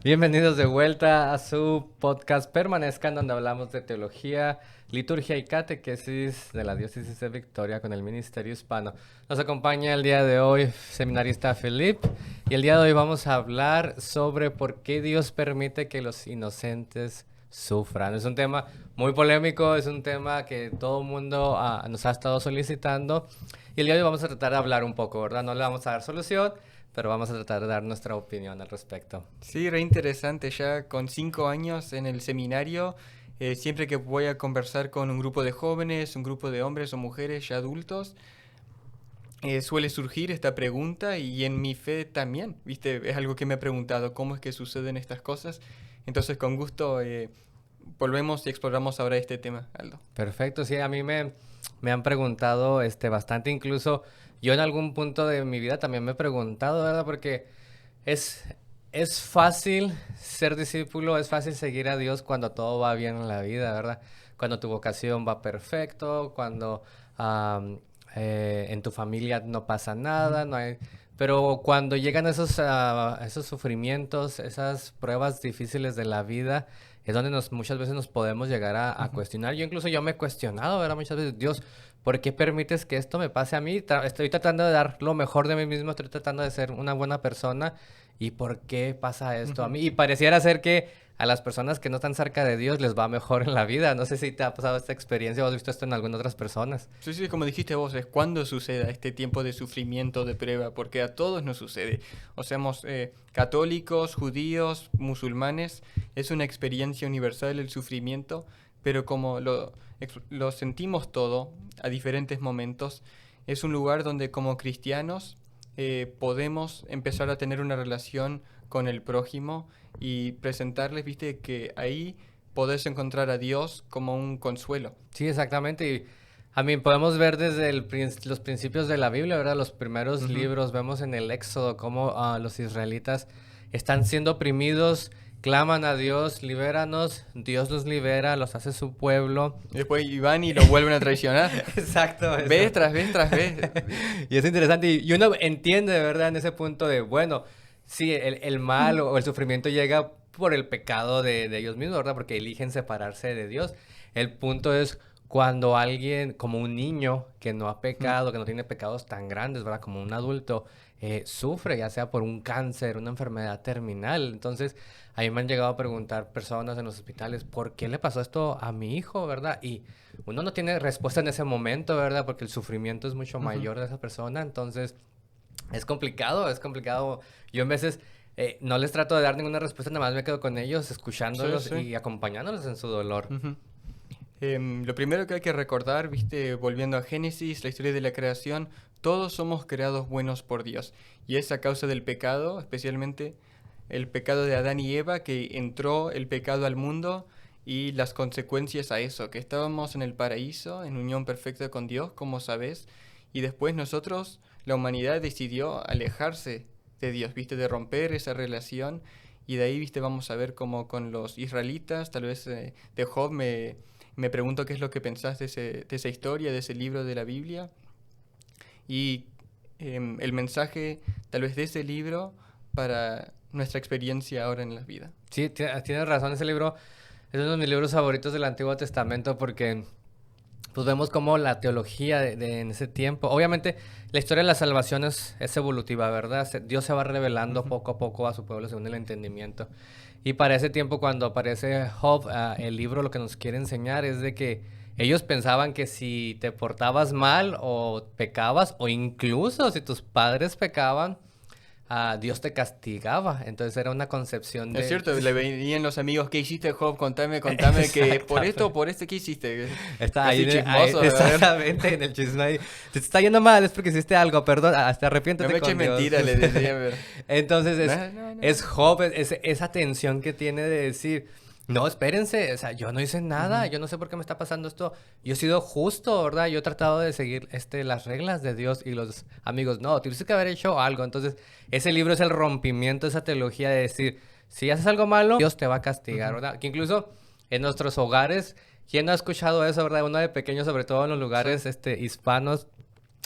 Bienvenidos de vuelta a su podcast Permanezcan, donde hablamos de teología, liturgia y catequesis de la Diócesis de Victoria con el Ministerio Hispano. Nos acompaña el día de hoy seminarista Felipe, y el día de hoy vamos a hablar sobre por qué Dios permite que los inocentes sufran. Es un tema muy polémico, es un tema que todo el mundo nos ha estado solicitando, y el día de hoy vamos a tratar de hablar un poco, ¿verdad? No le vamos a dar solución, pero vamos a tratar de dar nuestra opinión al respecto. Sí, re interesante. Ya con 5 años en el seminario, siempre que voy a conversar con un grupo de jóvenes, un grupo de hombres o mujeres ya adultos, suele surgir esta pregunta y en mi fe también, ¿viste? Es algo que me he preguntado, ¿cómo es que suceden estas cosas? Entonces, con gusto, volvemos y exploramos ahora este tema, Aldo. Perfecto, sí, a mí me han preguntado bastante, incluso yo en algún punto de mi vida también me he preguntado, ¿verdad? Porque es fácil ser discípulo, es fácil seguir a Dios cuando todo va bien en la vida, ¿verdad? Cuando tu vocación va perfecto, cuando en tu familia no pasa nada, no hay... Pero cuando llegan esos sufrimientos, esas pruebas difíciles de la vida, es donde muchas veces nos podemos llegar a cuestionar. Yo me he cuestionado, ¿verdad? Muchas veces, Dios, ¿por qué permites que esto me pase a mí? Estoy tratando de dar lo mejor de mí mismo, estoy tratando de ser una buena persona, ¿y por qué pasa esto a mí? Y pareciera ser que a las personas que no están cerca de Dios les va mejor en la vida. No sé si te ha pasado esta experiencia o has visto esto en algunas otras personas. Sí, como dijiste vos, es cuando suceda este tiempo de sufrimiento, de prueba, porque a todos nos sucede. O seamos católicos, judíos, musulmanes, es una experiencia universal el sufrimiento, pero como lo sentimos todo a diferentes momentos, es un lugar donde como cristianos podemos empezar a tener una relación con el prójimo y presentarles, viste, que ahí podés encontrar a Dios como un consuelo. Sí, exactamente. Y a mí podemos ver desde los principios de la Biblia, ¿verdad? Los primeros libros, vemos en el Éxodo cómo los israelitas están siendo oprimidos, claman a Dios, libéranos, Dios los libera, los hace su pueblo. Después van y lo vuelven a traicionar. Exacto. Vez tras vez tras vez. Y es interesante. Y uno entiende, de verdad, en ese punto de, bueno, sí, el mal o el sufrimiento llega por el pecado de ellos mismos, ¿verdad? Porque eligen separarse de Dios. El punto es cuando alguien, como un niño que no ha pecado, que no tiene pecados tan grandes, ¿verdad? Como un adulto, sufre, ya sea por un cáncer, una enfermedad terminal. Entonces, a mí me han llegado a preguntar personas en los hospitales, ¿por qué le pasó esto a mi hijo, verdad? Y uno no tiene respuesta en ese momento, ¿verdad? Porque el sufrimiento es mucho mayor de esa persona. Entonces, es complicado, es complicado. Yo en veces no les trato de dar ninguna respuesta, nada más me quedo con ellos, escuchándolos y acompañándolos en su dolor. Lo primero que hay que recordar, viste, volviendo a Génesis, la historia de la creación, todos somos creados buenos por Dios. Y es a causa del pecado, especialmente el pecado de Adán y Eva, que entró el pecado al mundo y las consecuencias a eso, que estábamos en el paraíso, en unión perfecta con Dios, como sabes, y después nosotros, la humanidad decidió alejarse de Dios, viste, de romper esa relación, y de ahí, viste, vamos a ver como con los israelitas, tal vez de Job me pregunto qué es lo que pensás de esa historia, de ese libro de la Biblia, y el mensaje tal vez de ese libro para nuestra experiencia ahora en la vida. Sí, tienes razón, ese libro es uno de mis libros favoritos del Antiguo Testamento porque pues vemos cómo la teología en ese tiempo, obviamente la historia de la salvación es evolutiva, ¿verdad? Dios se va revelando poco a poco a su pueblo según el entendimiento. Y para ese tiempo, cuando aparece Job, el libro lo que nos quiere enseñar es de que ellos pensaban que si te portabas mal o pecabas, o incluso si tus padres pecaban, Dios te castigaba. Entonces era una concepción de... Es cierto, le venían los amigos, ¿qué hiciste, Job? Contame que por esto o por este, ¿qué hiciste? Está Casi ahí, chismoso, exactamente, en el chisme ahí. Te está yendo mal, es porque hiciste algo, perdón, hasta arrepiéntete no me eches con Dios. mentira, le decía. Entonces No. es Job, esa tensión que tiene de decir, no, espérense, o sea, yo no hice nada, yo no sé por qué me está pasando esto, yo he sido justo, ¿verdad? Yo he tratado de seguir las reglas de Dios, y los amigos, no, tienes que haber hecho algo. Entonces, ese libro es el rompimiento de esa teología de decir, si haces algo malo, Dios te va a castigar, ¿verdad? Que incluso en nuestros hogares, ¿quién no ha escuchado eso, verdad? Uno de pequeño, sobre todo en los lugares hispanos,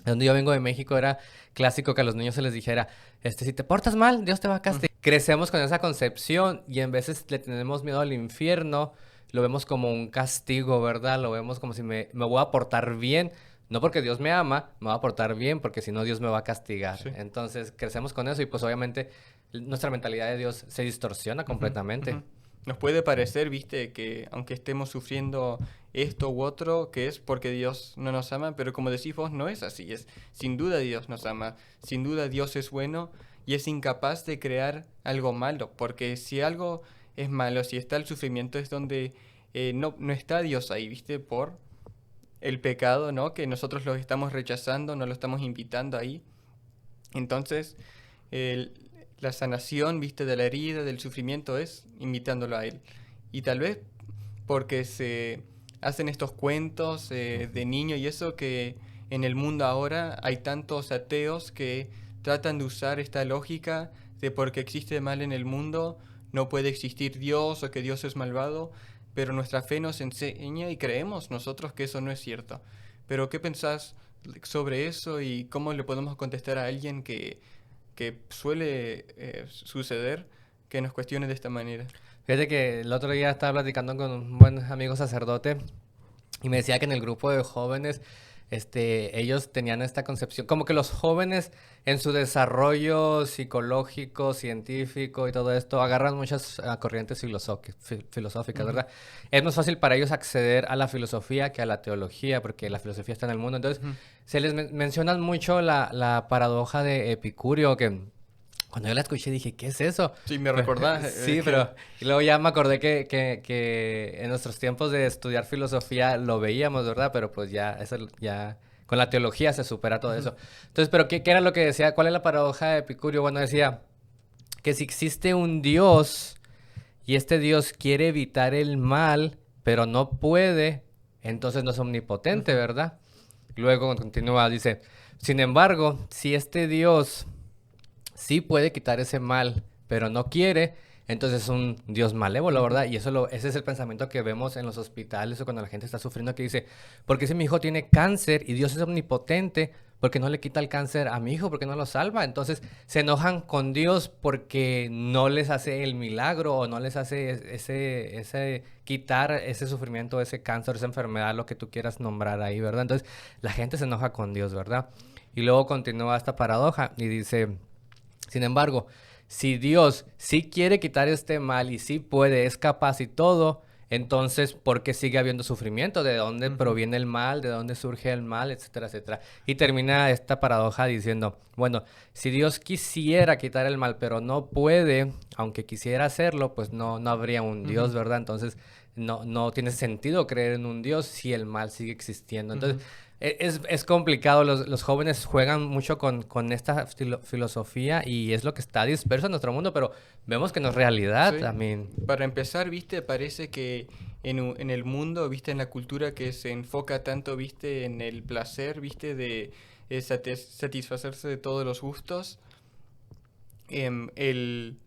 Donde yo vengo de México era clásico que a los niños se les dijera, si te portas mal, Dios te va a castigar. Crecemos con esa concepción y en veces le tenemos miedo al infierno, lo vemos como un castigo, ¿verdad? Lo vemos como si me voy a portar bien, no porque Dios me ama, me voy a portar bien porque si no Dios me va a castigar. Sí. Entonces crecemos con eso y pues obviamente nuestra mentalidad de Dios se distorsiona completamente. Ujú. Nos puede parecer, viste, que aunque estemos sufriendo esto u otro, que es porque Dios no nos ama, pero como decís vos, no es así. Es sin duda Dios nos ama, sin duda Dios es bueno y es incapaz de crear algo malo, porque si algo es malo, si está el sufrimiento, es donde no está Dios ahí, viste, por el pecado, ¿no? Que nosotros lo estamos rechazando, no lo estamos invitando ahí. Entonces, el- la sanación, viste, de la herida, del sufrimiento es invitándolo a Él. Y tal vez porque se hacen estos cuentos de niño y eso que en el mundo ahora hay tantos ateos que tratan de usar esta lógica de porque existe mal en el mundo, no puede existir Dios o que Dios es malvado, pero nuestra fe nos enseña y creemos nosotros que eso no es cierto. Pero ¿qué pensás sobre eso y cómo le podemos contestar a alguien que suele suceder que nos cuestione de esta manera? Fíjate que el otro día estaba platicando con un buen amigo sacerdote y me decía que en el grupo de jóvenes, ellos tenían esta concepción, como que los jóvenes en su desarrollo psicológico, científico y todo esto, agarran muchas corrientes filosóficas, Ujú, ¿verdad? Es más fácil para ellos acceder a la filosofía que a la teología, porque la filosofía está en el mundo. Entonces, ujú. se les mencionan mucho la paradoja de Epicurio, que cuando yo la escuché dije, ¿qué es eso? Sí, me recordás Sí, que... pero y luego ya me acordé que en nuestros tiempos de estudiar filosofía lo veíamos, ¿verdad? Pero pues ya, eso ya con la teología se supera todo Ujú, eso. Entonces, ¿pero qué era lo que decía? ¿Cuál es la paradoja de Epicurio? Bueno, decía que si existe un Dios y este Dios quiere evitar el mal, pero no puede, entonces no es omnipotente, ujú, ¿verdad? Luego continúa, dice, sin embargo, si este Dios sí puede quitar ese mal, pero no quiere, entonces es un Dios malévolo, ujú, ¿verdad? Y ese es el pensamiento que vemos en los hospitales o cuando la gente está sufriendo, que dice, ¿por qué si mi hijo tiene cáncer y Dios es omnipotente? ¿Por qué no le quita el cáncer a mi hijo? ¿Por qué no lo salva? Entonces se enojan con Dios porque no les hace el milagro o no les hace ese quitar ese sufrimiento, ese cáncer, esa enfermedad, lo que tú quieras nombrar ahí, ¿verdad? Entonces la gente se enoja con Dios, ¿verdad? Y luego continúa esta paradoja y dice... Sin embargo, si Dios sí quiere quitar este mal y sí puede, es capaz y todo, entonces, ¿por qué sigue habiendo sufrimiento? ¿De dónde ujú, proviene el mal? ¿De dónde surge el mal? Etcétera, etcétera. Y termina esta paradoja diciendo, bueno, si Dios quisiera quitar el mal, pero no puede, aunque quisiera hacerlo, pues no habría un Dios, ujú, ¿verdad? Entonces, no tiene sentido creer en un Dios si el mal sigue existiendo. Entonces, ujú. es complicado, los jóvenes juegan mucho con esta filosofía y es lo que está disperso en nuestro mundo, pero vemos que no es realidad Sí. también. Para empezar, viste, parece que en el mundo, viste, en la cultura que se enfoca tanto, viste, en el placer, viste, de satisfacerse de todos los gustos, em, el,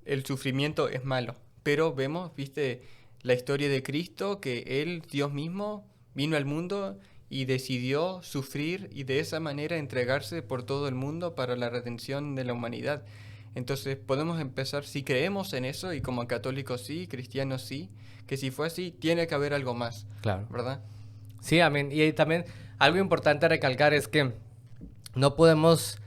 el sufrimiento es malo. Pero vemos, viste, la historia de Cristo, que Él, Dios mismo, vino al mundo y decidió sufrir y de esa manera entregarse por todo el mundo para la redención de la humanidad. Entonces podemos empezar, si creemos en eso, y como católicos sí, cristianos sí, que si fue así, tiene que haber algo más, Claro. ¿verdad? Sí, amén. Y también algo importante a recalcar es que no podemos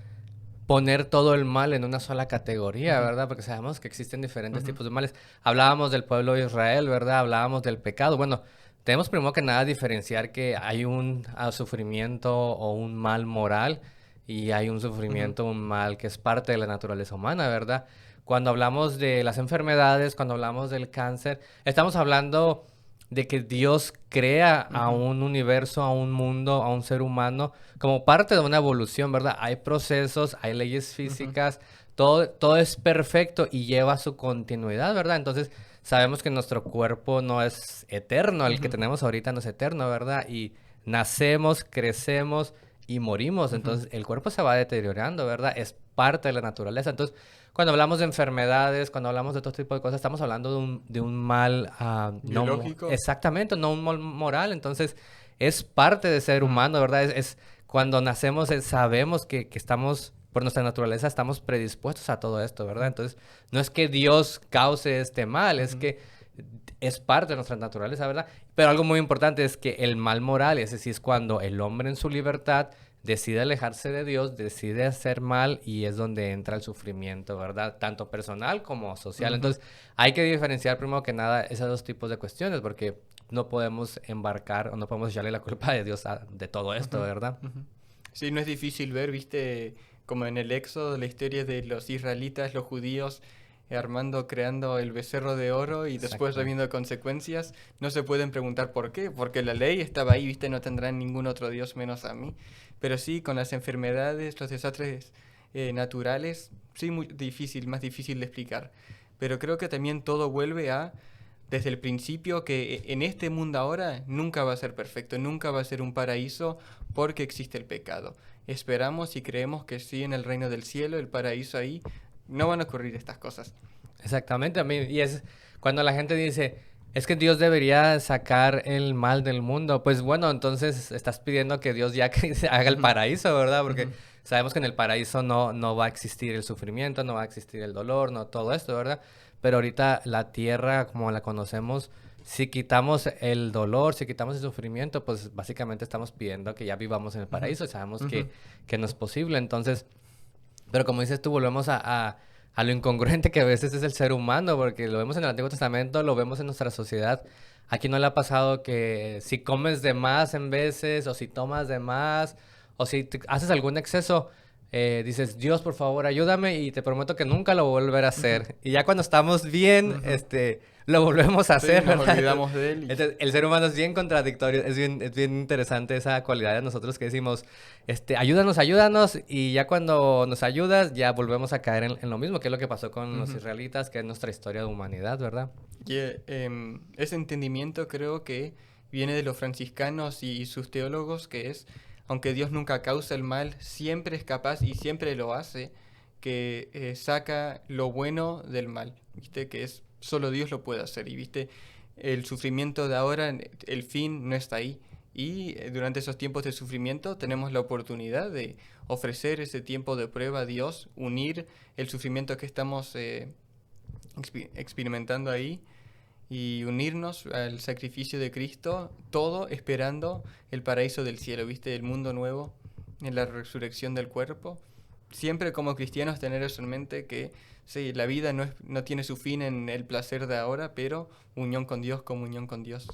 poner todo el mal en una sola categoría, Ujú, ¿verdad? Porque sabemos que existen diferentes ujú, tipos de males. Hablábamos del pueblo de Israel, ¿verdad? Hablábamos del pecado. Bueno, tenemos primero que nada diferenciar que hay un sufrimiento o un mal moral y hay un ujú, sufrimiento, un mal que es parte de la naturaleza humana, ¿verdad? Cuando hablamos de las enfermedades, cuando hablamos del cáncer, estamos hablando de que Dios crea a ujú, un universo, a un mundo, a un ser humano, como parte de una evolución, ¿verdad? Hay procesos, hay leyes ujú, físicas, todo es perfecto y lleva su continuidad, ¿verdad? Entonces, sabemos que nuestro cuerpo no es eterno, el que ujú, tenemos ahorita no es eterno, ¿verdad? Y nacemos, crecemos y morimos, ujú. entonces el cuerpo se va deteriorando, ¿verdad? Es parte de la naturaleza. Entonces, cuando hablamos de enfermedades, cuando hablamos de todo tipo de cosas, estamos hablando de un mal, no, Biológico. exactamente, no un mal moral. Entonces, es parte de ser Mm, humano, ¿verdad? cuando nacemos sabemos que estamos, por nuestra naturaleza, estamos predispuestos a todo esto, ¿verdad? Entonces, no es que Dios cause este mal, es que es parte de nuestra naturaleza, ¿verdad? Pero algo muy importante es que el mal moral, ese sí es cuando el hombre en su libertad decide alejarse de Dios, decide hacer mal y es donde entra el sufrimiento, ¿verdad? Tanto personal como social. Entonces, hay que diferenciar primero que nada esos dos tipos de cuestiones porque no podemos embarcar o no podemos echarle la culpa de Dios de todo esto, ¿verdad? Sí, no es difícil ver, viste, como en el Éxodo, la historia de los israelitas, los judíos, armando, creando el becerro de oro y después Exacto. habiendo consecuencias. No se pueden preguntar por qué, porque la ley estaba ahí, viste, no tendrán ningún otro Dios menos a mí. Pero sí, con las enfermedades, los desastres naturales, sí, muy difícil, más difícil de explicar. Pero creo que también todo vuelve a desde el principio que en este mundo ahora nunca va a ser perfecto, nunca va a ser un paraíso porque existe el pecado. Esperamos y creemos que sí en el reino del cielo, el paraíso ahí, no van a ocurrir estas cosas. Exactamente, a mí, y es cuando la gente dice, es que Dios debería sacar el mal del mundo, pues bueno, entonces estás pidiendo que Dios ya que se haga el paraíso, ¿verdad? Porque sabemos que en el paraíso no va a existir el sufrimiento, no va a existir el dolor, no todo esto, ¿verdad? Pero ahorita la tierra como la conocemos, si quitamos el dolor, si quitamos el sufrimiento, pues básicamente estamos pidiendo que ya vivamos en el paraíso y sabemos que no es posible, entonces... Pero como dices tú, volvemos a lo incongruente que a veces es el ser humano, porque lo vemos en el Antiguo Testamento, lo vemos en nuestra sociedad. Aquí no le ha pasado que si comes de más en veces, o si tomas de más, o si haces algún exceso, dices, Dios, por favor, ayúdame y te prometo que nunca lo voy a volver a hacer. Y ya cuando estamos bien, lo volvemos a Sí, hacer, nos ¿verdad? olvidamos de él. Entonces, el ser humano es bien contradictorio, es bien interesante esa cualidad de nosotros que decimos, ayúdanos, ayúdanos, y ya cuando nos ayudas, ya volvemos a caer en lo mismo, que es lo que pasó con los israelitas, que es nuestra historia de humanidad, ¿verdad? Y ese entendimiento creo que viene de los franciscanos y sus teólogos, que es, aunque Dios nunca causa el mal, siempre es capaz y siempre lo hace, que saca lo bueno del mal, ¿viste? Que es solo Dios lo puede hacer, y ¿viste? El sufrimiento de ahora, el fin no está ahí. Y durante esos tiempos de sufrimiento tenemos la oportunidad de ofrecer ese tiempo de prueba a Dios, unir el sufrimiento que estamos experimentando ahí y unirnos al sacrificio de Cristo, todo esperando el paraíso del cielo, ¿viste? El mundo nuevo, en la resurrección del cuerpo. Siempre como cristianos tener eso en mente que sí, la vida no tiene su fin en el placer de ahora, pero unión con Dios, comunión con Dios.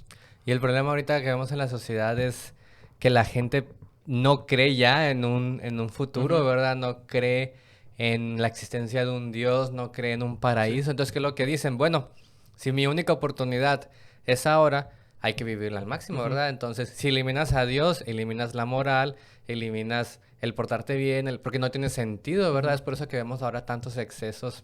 Y el problema ahorita que vemos en la sociedad es que la gente no cree ya en un futuro, ¿verdad? No cree en la existencia de un Dios, no cree en un Sí. paraíso. Entonces, ¿qué es lo que dicen? Bueno, si mi única oportunidad es ahora, hay que vivirla al máximo, Ujú. ¿verdad? Entonces, si eliminas a Dios, eliminas la moral, eliminas el portarte bien, porque no tiene sentido, ¿verdad? Es por eso que vemos ahora tantos excesos,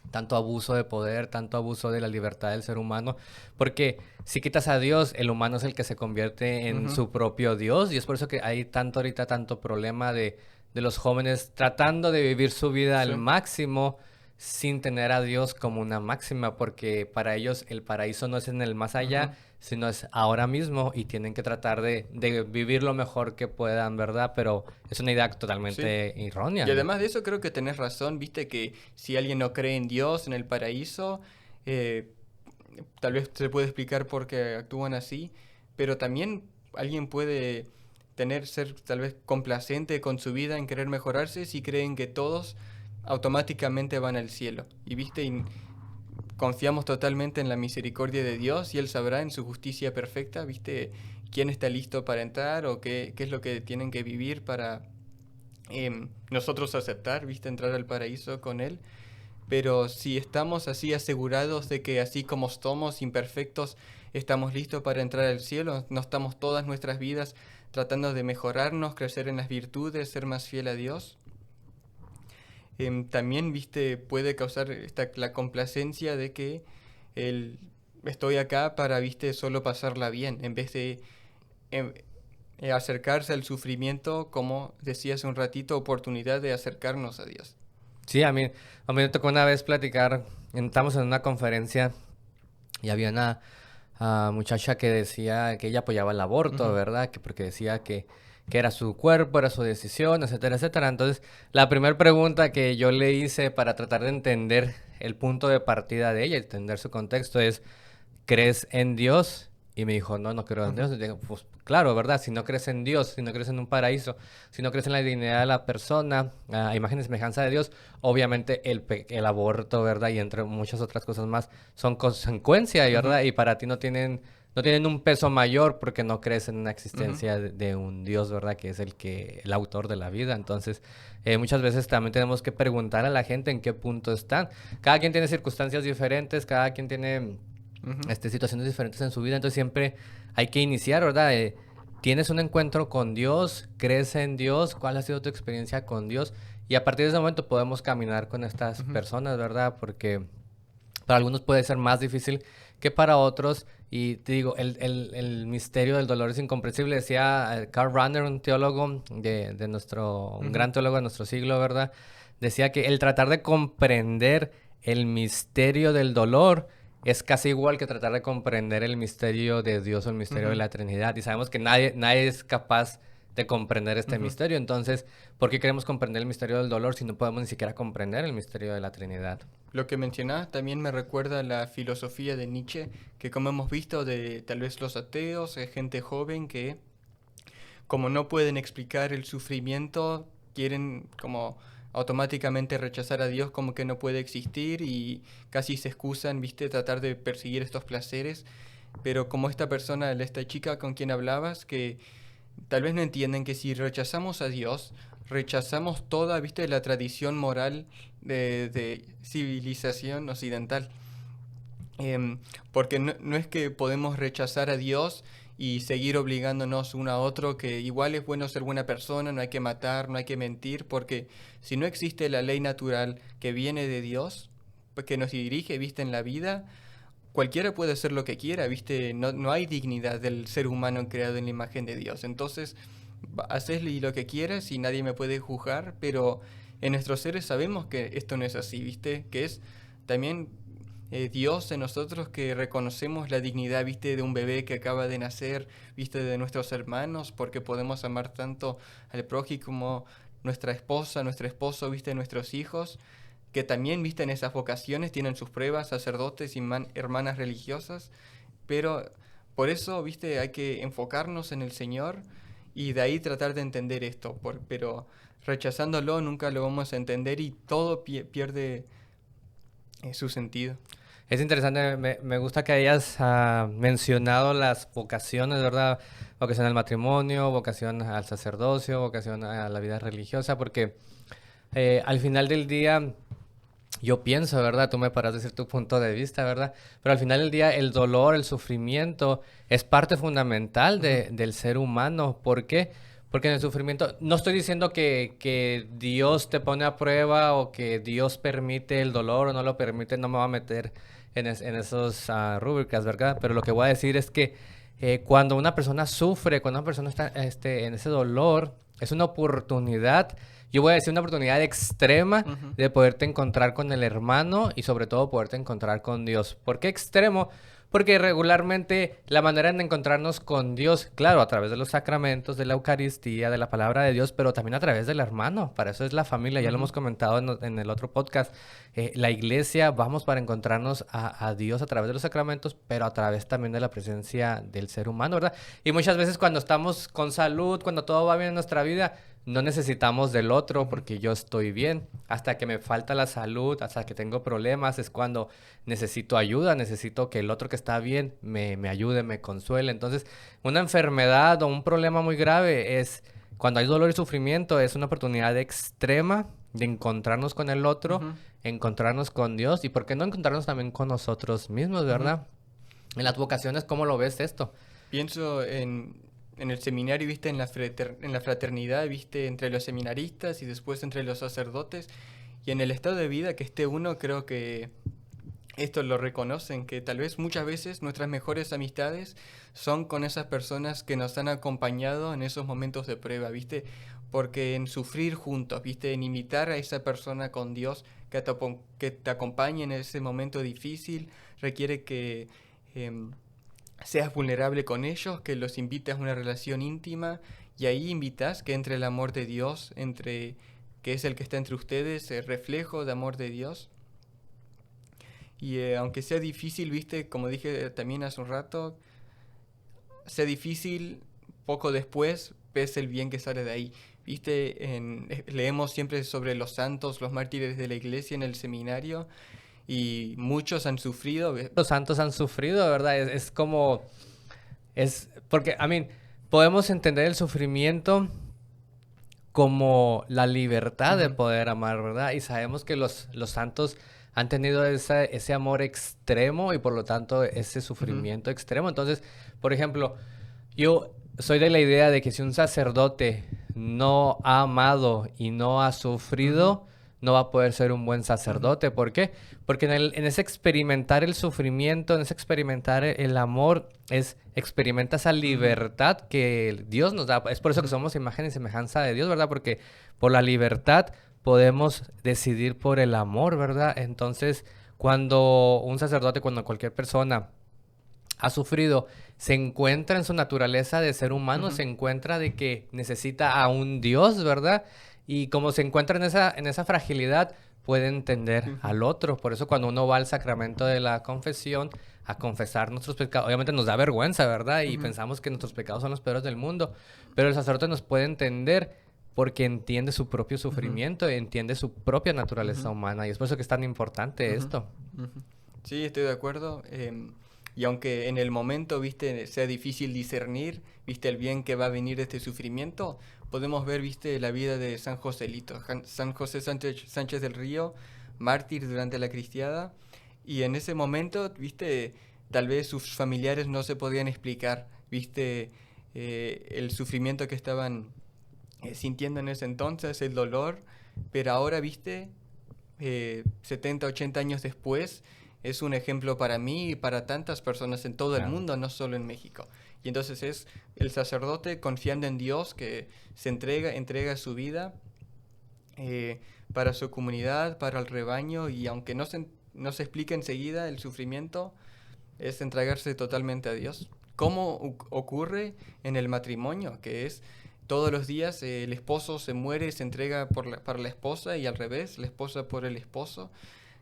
tanto abuso de poder, tanto abuso de la libertad del ser humano, porque si quitas a Dios, el humano es el que se convierte en Ujú. su propio Dios, y es por eso que hay tanto ahorita, tanto problema de los jóvenes tratando de vivir su vida al Sí. máximo sin tener a Dios como una máxima, porque para ellos el paraíso no es en el más Ujú. allá, sino es ahora mismo y tienen que tratar de vivir lo mejor que puedan, ¿verdad? Pero es una idea Sí. totalmente errónea, Y ¿no? además de eso creo que tenés razón, viste que si alguien no cree en Dios, en el paraíso, eh, tal vez se puede explicar por qué actúan así, pero también alguien puede ser tal vez complacente con su vida en querer mejorarse si creen que todos automáticamente van al cielo. Y viste, y confiamos totalmente en la misericordia de Dios y Él sabrá en su justicia perfecta, viste, quién está listo para entrar o qué es lo que tienen que vivir para nosotros aceptar, viste, entrar al paraíso con Él. Pero si estamos así asegurados de que así como somos imperfectos, estamos listos para entrar al cielo, no estamos todas nuestras vidas tratando de mejorarnos, crecer en las virtudes, ser más fiel a Dios. También, viste, puede causar la complacencia de que el, estoy acá para, viste, solo pasarla bien, en vez de em, acercarse al sufrimiento, como decía hace un ratito, oportunidad de acercarnos a Dios. Sí, a mí me tocó una vez platicar, estamos en una conferencia y había una muchacha que decía que ella apoyaba el aborto, Ujú. ¿verdad? Que porque decía que era su cuerpo, era su decisión, etcétera, etcétera. Entonces, la primera pregunta que yo le hice para tratar de entender el punto de partida de ella, entender su contexto es, ¿crees en Dios? Y me dijo, no, no creo en Dios. Y dije, pues claro, ¿verdad? Si no crees en Dios, si no crees en un paraíso, si no crees en la dignidad de la persona, a imagen y semejanza de Dios, obviamente el aborto, ¿verdad? Y entre muchas otras cosas más son consecuencia, Ujú, ¿verdad? Y para ti no tienen un peso mayor porque no crees en una ujú. existencia de un Dios, ¿verdad? Que es el autor de la vida. Entonces, muchas veces también tenemos que preguntar a la gente en qué punto están. Cada quien tiene circunstancias diferentes, cada quien tiene Ujú. situaciones diferentes en su vida, entonces siempre hay que iniciar, ¿verdad? ¿Tienes un encuentro con Dios? ¿Crees en Dios? ¿Cuál ha sido tu experiencia con Dios? Y a partir de ese momento podemos caminar con estas Ujú. personas, ¿verdad? Porque para algunos puede ser más difícil que para otros. Y te digo, el misterio del dolor es incomprensible. Decía Karl Rahner, un teólogo un Ujú. gran teólogo de nuestro siglo, ¿verdad? Decía que el tratar de comprender el misterio del dolor es casi igual que tratar de comprender el misterio de Dios o el misterio de Ujú. la Trinidad. Y sabemos que nadie es capaz de comprender este Ujú. misterio. Entonces, ¿por qué queremos comprender el misterio del dolor si no podemos ni siquiera comprender el misterio de la Trinidad? Lo que mencionás también me recuerda a la filosofía de Nietzsche, que como hemos visto de tal vez los ateos, gente joven que como no pueden explicar el sufrimiento, quieren como automáticamente rechazar a Dios como que no puede existir y casi se excusan, viste, tratar de perseguir estos placeres. Pero como esta persona, esta chica con quien hablabas, que tal vez no entienden que si rechazamos a Dios, rechazamos toda, viste, la tradición moral de civilización occidental. Porque no es que podemos rechazar a Dios y seguir obligándonos uno a otro, que igual es bueno ser buena persona, no hay que matar, no hay que mentir, porque si no existe la ley natural que viene de Dios, pues, que nos dirige, viste, en la vida, cualquiera puede hacer lo que quiera, viste, no hay dignidad del ser humano creado en la imagen de Dios. Entonces, haces lo que quieras y nadie me puede juzgar, pero en nuestros seres sabemos que esto no es así, viste, que es también Dios en nosotros que reconocemos la dignidad, viste, de un bebé que acaba de nacer, viste, de nuestros hermanos, porque podemos amar tanto al prójimo como nuestra esposa, nuestro esposo, viste, nuestros hijos, que también, viste, en esas vocaciones tienen sus pruebas, sacerdotes y hermanas religiosas, pero por eso, viste, hay que enfocarnos en el Señor y de ahí tratar de entender esto, pero rechazándolo nunca lo vamos a entender y todo pierde su sentido. Es interesante, me gusta que hayas mencionado las vocaciones, ¿verdad? Vocación al matrimonio, vocación al sacerdocio, vocación a la vida religiosa, porque al final del día yo pienso, ¿verdad? Tú me paras de decir tu punto de vista, ¿verdad? Pero al final del día el dolor, el sufrimiento es parte fundamental Ujú. del ser humano. ¿Por qué? Porque en el sufrimiento, no estoy diciendo que Dios te pone a prueba o que Dios permite el dolor o no lo permite, no me voy a meter en esos rúbricas, ¿verdad? Pero lo que voy a decir es que cuando una persona sufre, cuando una persona está en ese dolor, es una oportunidad, yo voy a decir una oportunidad extrema Ujú. de poderte encontrar con el hermano y sobre todo poderte encontrar con Dios. ¿Por qué extremo? Porque regularmente la manera de encontrarnos con Dios, claro, a través de los sacramentos, de la Eucaristía, de la palabra de Dios, pero también a través del hermano. Para eso es la familia, ya lo Ujú. hemos comentado en el otro podcast. La iglesia, vamos para encontrarnos a Dios a través de los sacramentos, pero a través también de la presencia del ser humano, ¿verdad? Y muchas veces cuando estamos con salud, cuando todo va bien en nuestra vida, no necesitamos del otro Ujú. porque yo estoy bien. Hasta que me falta la salud, hasta que tengo problemas, es cuando necesito ayuda, necesito que el otro que está bien me ayude, me consuele. Entonces, una enfermedad o un problema muy grave es cuando hay dolor y sufrimiento, es una oportunidad extrema de encontrarnos con el otro, Ujú. encontrarnos con Dios y por qué no encontrarnos también con nosotros mismos, Ujú. ¿verdad? En las vocaciones, ¿cómo lo ves esto? Pienso en el seminario, viste, en la fraternidad, viste, entre los seminaristas y después entre los sacerdotes. Y en el estado de vida que esté uno, creo que esto lo reconocen, que tal vez muchas veces nuestras mejores amistades son con esas personas que nos han acompañado en esos momentos de prueba, ¿viste? Porque en sufrir juntos, ¿viste? En imitar a esa persona con Dios que te acompañe en ese momento difícil, requiere que em, seas vulnerable con ellos, que los invites a una relación íntima y ahí invitas que entre el amor de Dios, que es el que está entre ustedes, el reflejo de amor de Dios. Y aunque sea difícil, viste, como dije también hace un rato, sea difícil, poco después ves el bien que sale de ahí. Viste, leemos siempre sobre los santos, los mártires de la iglesia en el seminario, y muchos han sufrido. Los santos han sufrido, ¿verdad? Es como, porque, podemos entender el sufrimiento como la libertad de poder amar, ¿verdad? Y sabemos que los santos han tenido ese amor extremo y por lo tanto ese sufrimiento extremo. Entonces, por ejemplo, yo soy de la idea de que si un sacerdote no ha amado y no ha sufrido, no va a poder ser un buen sacerdote. ¿Por qué? Porque en ese experimentar el sufrimiento, en ese experimentar el amor, experimenta esa libertad que Dios nos da. Es por eso que somos imagen y semejanza de Dios, ¿verdad? Porque por la libertad podemos decidir por el amor, ¿verdad? Entonces, cuando un sacerdote, cuando cualquier persona ha sufrido, se encuentra en su naturaleza de ser humano, se encuentra de que necesita a un Dios, ¿verdad? Y como se encuentra en esa fragilidad, puede entender al otro. Por eso cuando uno va al sacramento de la confesión a confesar nuestros pecados, obviamente nos da vergüenza, ¿verdad? Y pensamos que nuestros pecados son los peores del mundo. Pero el sacerdote nos puede entender porque entiende su propio sufrimiento, entiende su propia naturaleza humana. Y es por eso que es tan importante esto. Sí, estoy de acuerdo. Y aunque en el momento, viste, sea difícil discernir, viste, el bien que va a venir de este sufrimiento, podemos ver, viste, la vida de San Joselito, San José Sánchez del Río, mártir durante la cristiada. Y en ese momento, viste, tal vez sus familiares no se podían explicar, viste, el sufrimiento que estaban sintiendo en ese entonces, el dolor, pero ahora, viste, 70, 80 años después, es un ejemplo para mí y para tantas personas en todo el mundo, no solo en México. Y entonces es el sacerdote confiando en Dios que se entrega su vida para su comunidad, para el rebaño, y aunque no se explica enseguida el sufrimiento, es entregarse totalmente a Dios. ¿Cómo ocurre en el matrimonio? Que es todos los días el esposo se muere y se entrega para la esposa, y al revés, la esposa por el esposo.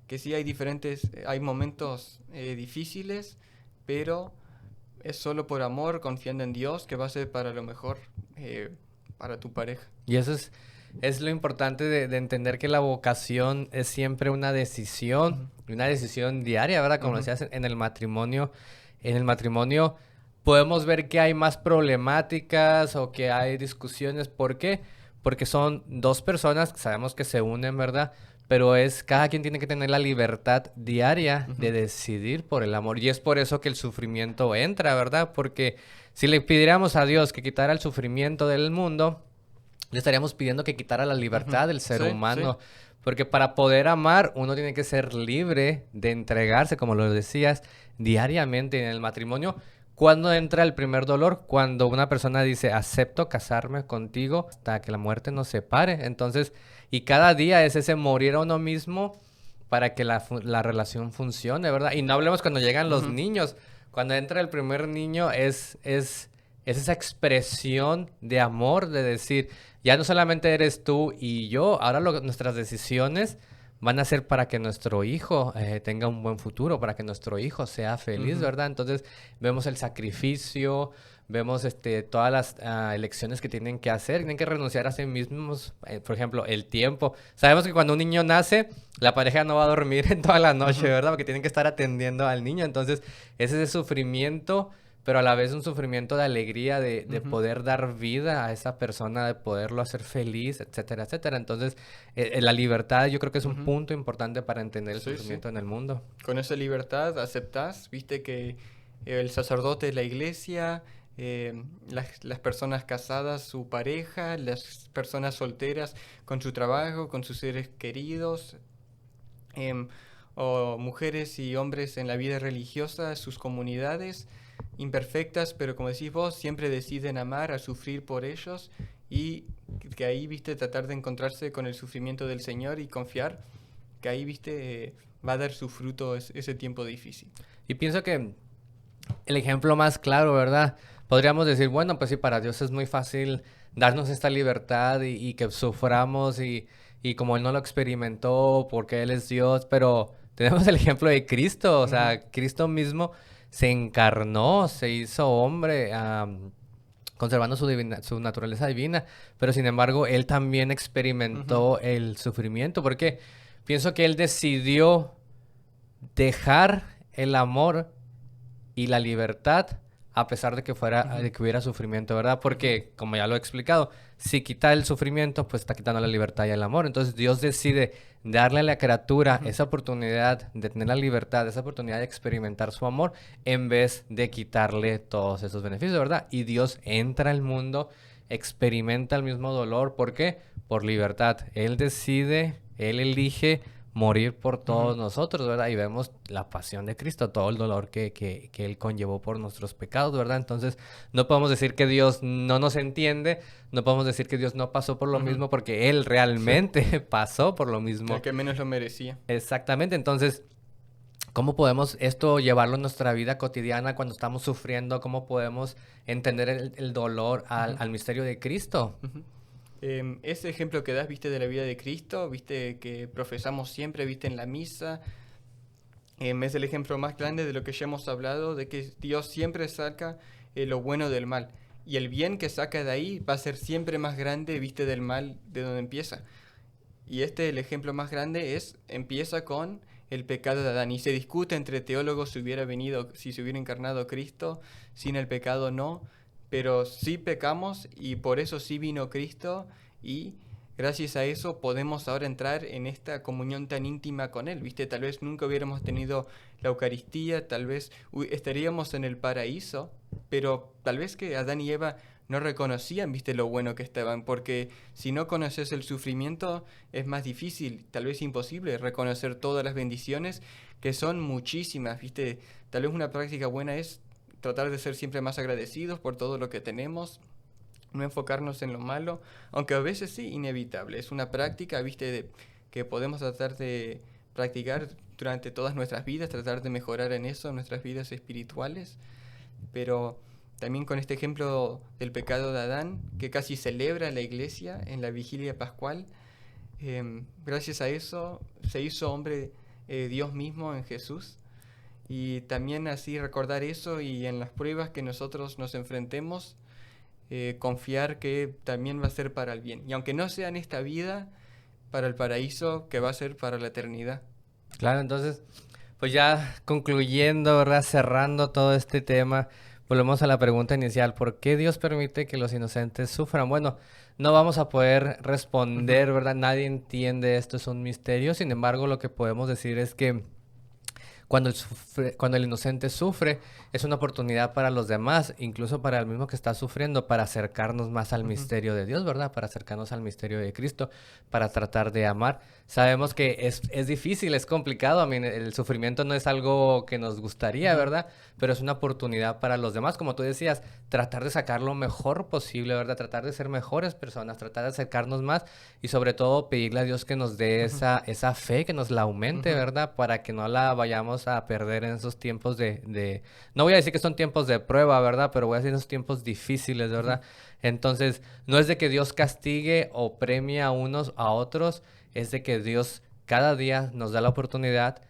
Que sí hay momentos difíciles, pero es solo por amor, confiando en Dios, que va a ser para lo mejor para tu pareja. Y eso es lo importante de entender que la vocación es siempre una decisión diaria, ¿verdad? Como decías, en el matrimonio. En el matrimonio podemos ver que hay más problemáticas o que hay discusiones. ¿Por qué? Porque son dos personas que sabemos que se unen, ¿verdad? Pero cada quien tiene que tener la libertad diaria de decidir por el amor. Y es por eso que el sufrimiento entra, ¿verdad? Porque si le pidiéramos a Dios que quitara el sufrimiento del mundo, le estaríamos pidiendo que quitara la libertad del ser humano. Sí. Porque para poder amar, uno tiene que ser libre de entregarse, como lo decías, diariamente en el matrimonio. ¿Cuándo entra el primer dolor? Cuando una persona dice, acepto casarme contigo hasta que la muerte nos separe. Entonces, y cada día es ese morir a uno mismo para que la relación funcione, ¿verdad? Y no hablemos cuando llegan los niños. Cuando entra el primer niño es esa expresión de amor, de decir, ya no solamente eres tú y yo, ahora nuestras decisiones van a ser para que nuestro hijo tenga un buen futuro, para que nuestro hijo sea feliz, ¿verdad? Entonces vemos el sacrificio, vemos todas las elecciones que tienen que hacer, tienen que renunciar a sí mismos, por ejemplo, el tiempo. Sabemos que cuando un niño nace, la pareja no va a dormir en toda la noche, ¿verdad? Porque tienen que estar atendiendo al niño, entonces es ese sufrimiento, pero a la vez un sufrimiento de alegría de poder dar vida a esa persona, de poderlo hacer feliz, etcétera, etcétera. Entonces, la libertad yo creo que es un punto importante para entender el sufrimiento en el mundo. Con esa libertad aceptás, viste que el sacerdote de la iglesia, las personas casadas, su pareja, las personas solteras con su trabajo, con sus seres queridos, o mujeres y hombres en la vida religiosa, sus comunidades, imperfectas, pero como decís vos, siempre deciden amar, a sufrir por ellos, y que ahí, viste, tratar de encontrarse con el sufrimiento del Señor y confiar que ahí, viste, va a dar su fruto ese tiempo difícil. Y pienso que el ejemplo más claro, ¿verdad? Podríamos decir, bueno, pues sí, para Dios es muy fácil darnos esta libertad y que suframos y como Él no lo experimentó porque Él es Dios, pero tenemos el ejemplo de Cristo, o Ujú, sea, Cristo mismo se encarnó, se hizo hombre, conservando su naturaleza divina, pero sin embargo Él también ujú, experimentó el sufrimiento, porque pienso que Él decidió dejar el amor y la libertad a pesar de que ujú, de que hubiera sufrimiento, ¿verdad? ujú, Porque, como ya lo he explicado, si quita el sufrimiento, pues está quitando la libertad y el amor. Entonces Dios decide darle a la criatura ujú. esa oportunidad de tener la libertad, esa oportunidad de experimentar su amor, en vez de quitarle todos esos beneficios, ¿verdad? Y Dios entra al mundo, experimenta el mismo dolor. ¿Por qué? Por libertad. Él decide, Él elige morir por Ujú. todos nosotros, ¿verdad? Y vemos la pasión de Cristo, todo el dolor que Él conllevó por nuestros pecados, ¿verdad? Entonces, no podemos decir que Dios no nos entiende, no podemos decir que Dios no pasó por lo Ujú. mismo, porque Él Sí, realmente pasó por lo el mismo. que menos lo merecía. Exactamente, entonces, ¿cómo podemos esto llevarlo en nuestra vida cotidiana cuando estamos sufriendo? ¿Cómo podemos entender el dolor Ujú, al misterio de Cristo? ujú. Ese ejemplo que das, viste, de la vida de Cristo, viste, que profesamos siempre, viste, en la misa, es el ejemplo más grande de lo que ya hemos hablado, de que Dios siempre saca lo bueno del mal. Y el bien que saca de ahí va a ser siempre más grande, viste, del mal de donde empieza. Y el ejemplo más grande empieza con el pecado de Adán. Y se discute entre teólogos si hubiera venido, si se hubiera encarnado Cristo, sin el pecado no, pero sí pecamos y por eso sí vino Cristo y gracias a eso podemos ahora entrar en esta comunión tan íntima con Él, ¿viste? Tal vez nunca hubiéramos tenido la Eucaristía, tal vez estaríamos en el paraíso, pero tal vez que Adán y Eva no reconocían, ¿viste? Lo bueno que estaban, porque si no conoces el sufrimiento, es más difícil, tal vez imposible, reconocer todas las bendiciones, que son muchísimas, ¿viste? Tal vez una práctica buena es tratar de ser siempre más agradecidos por todo lo que tenemos, no enfocarnos en lo malo, aunque a veces sí, inevitable. Es una práctica, ¿viste? Que podemos tratar de practicar durante todas nuestras vidas, tratar de mejorar en eso, en nuestras vidas espirituales, pero también con este ejemplo del pecado de Adán, que casi celebra la iglesia en la vigilia pascual, gracias a eso se hizo hombre Dios mismo en Jesús. Y también así recordar eso y en las pruebas que nosotros nos enfrentemos, confiar que también va a ser para el bien. Y aunque no sea en esta vida, para el paraíso, que va a ser para la eternidad. Claro, entonces, pues ya concluyendo, ¿verdad? Cerrando todo este tema, volvemos a la pregunta inicial, ¿por qué Dios permite que los inocentes sufran? Bueno, no vamos a poder Ujú, responder, ¿verdad? Nadie entiende esto, es un misterio. Sin embargo, lo que podemos decir es que cuando el inocente sufre, es una oportunidad para los demás, incluso para el mismo que está sufriendo, para acercarnos más al ujú, misterio de Dios, ¿verdad? Para acercarnos al misterio de Cristo, para tratar de amar. Sabemos que es difícil, es complicado, el sufrimiento no es algo que nos gustaría, ujú, ¿verdad? Pero es una oportunidad para los demás, como tú decías, tratar de sacar lo mejor posible, ¿verdad? Tratar de ser mejores personas, tratar de acercarnos más y sobre todo pedirle a Dios que nos dé ujú, esa fe, que nos la aumente, ujú, ¿verdad? Para que no la vayamos a perder en esos tiempos no voy a decir que son tiempos de prueba, ¿verdad? Pero voy a decir esos tiempos difíciles, ujú, ¿verdad? Entonces, no es de que Dios castigue o premie a unos a otros, es de que Dios cada día nos da la oportunidad,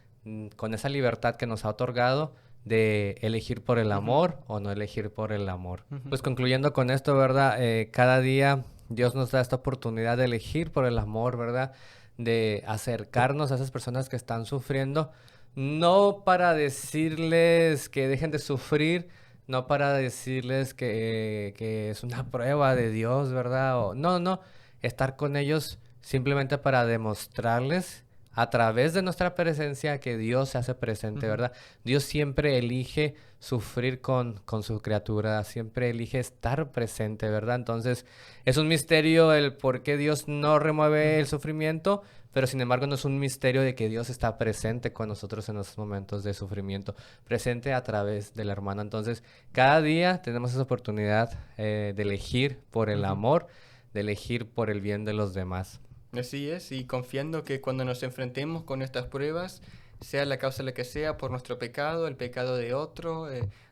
con esa libertad que nos ha otorgado, de elegir por el ujú, amor o no elegir por el amor. ujú. Pues concluyendo con esto, ¿verdad? Cada día Dios nos da esta oportunidad de elegir por el amor, ¿verdad? De acercarnos a esas personas que están sufriendo, no para decirles que dejen de sufrir, no para decirles que es una prueba de Dios, ¿verdad? No, estar con ellos simplemente para demostrarles a través de nuestra presencia que Dios se hace presente, Ujú, ¿verdad? Dios siempre elige sufrir con su criatura, siempre elige estar presente, ¿verdad? Entonces, es un misterio el por qué Dios no remueve el ujú. sufrimiento, pero sin embargo no es un misterio de que Dios está presente con nosotros en esos momentos de sufrimiento, presente a través del hermano. Entonces, cada día tenemos esa oportunidad de elegir por el Ujú. amor, de elegir por el bien de los demás. Así es, y confiando que cuando nos enfrentemos con estas pruebas, sea la causa la que sea, por nuestro pecado, el pecado de otro,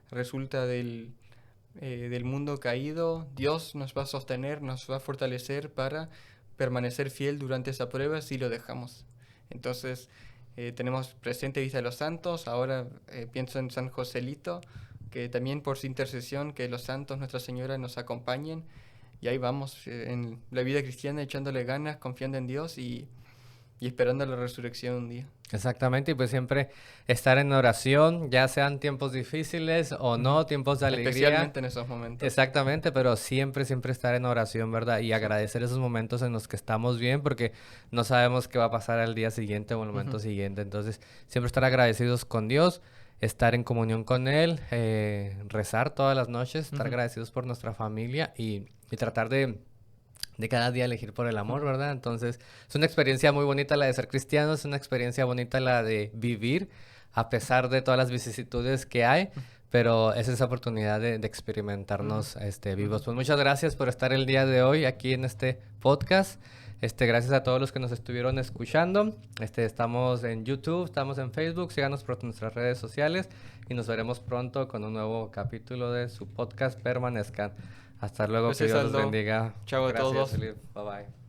resulta del mundo caído, Dios nos va a sostener, nos va a fortalecer para permanecer fiel durante esa prueba si lo dejamos. Entonces, tenemos presente vista de los santos, ahora pienso en San Joselito, que también por su intercesión, que los santos, Nuestra Señora, nos acompañen. Y ahí vamos, en la vida cristiana, echándole ganas, confiando en Dios y esperando la resurrección un día. Exactamente, y pues siempre estar en oración, ya sean tiempos difíciles o no, tiempos de alegría. Especialmente en esos momentos. Exactamente, pero siempre, siempre estar en oración, ¿verdad? Y agradecer esos momentos en los que estamos bien, porque no sabemos qué va a pasar al día siguiente o el momento siguiente. Entonces, siempre estar agradecidos con Dios, estar en comunión con Él, rezar todas las noches, estar agradecidos por nuestra familia y tratar de cada día elegir por el amor, ¿verdad? Entonces, es una experiencia muy bonita la de ser cristiano, es una experiencia bonita la de vivir, a pesar de todas las vicisitudes que hay, pero es esa oportunidad de experimentarnos vivos. Pues muchas gracias por estar el día de hoy aquí en este podcast. Gracias a todos los que nos estuvieron escuchando. Estamos en YouTube, estamos en Facebook, síganos por nuestras redes sociales y nos veremos pronto con un nuevo capítulo de su podcast Permanezcan. Hasta luego, Gracias, que Dios los Aldo. bendiga. Chao a Gracias, todos. Felipe. Bye bye.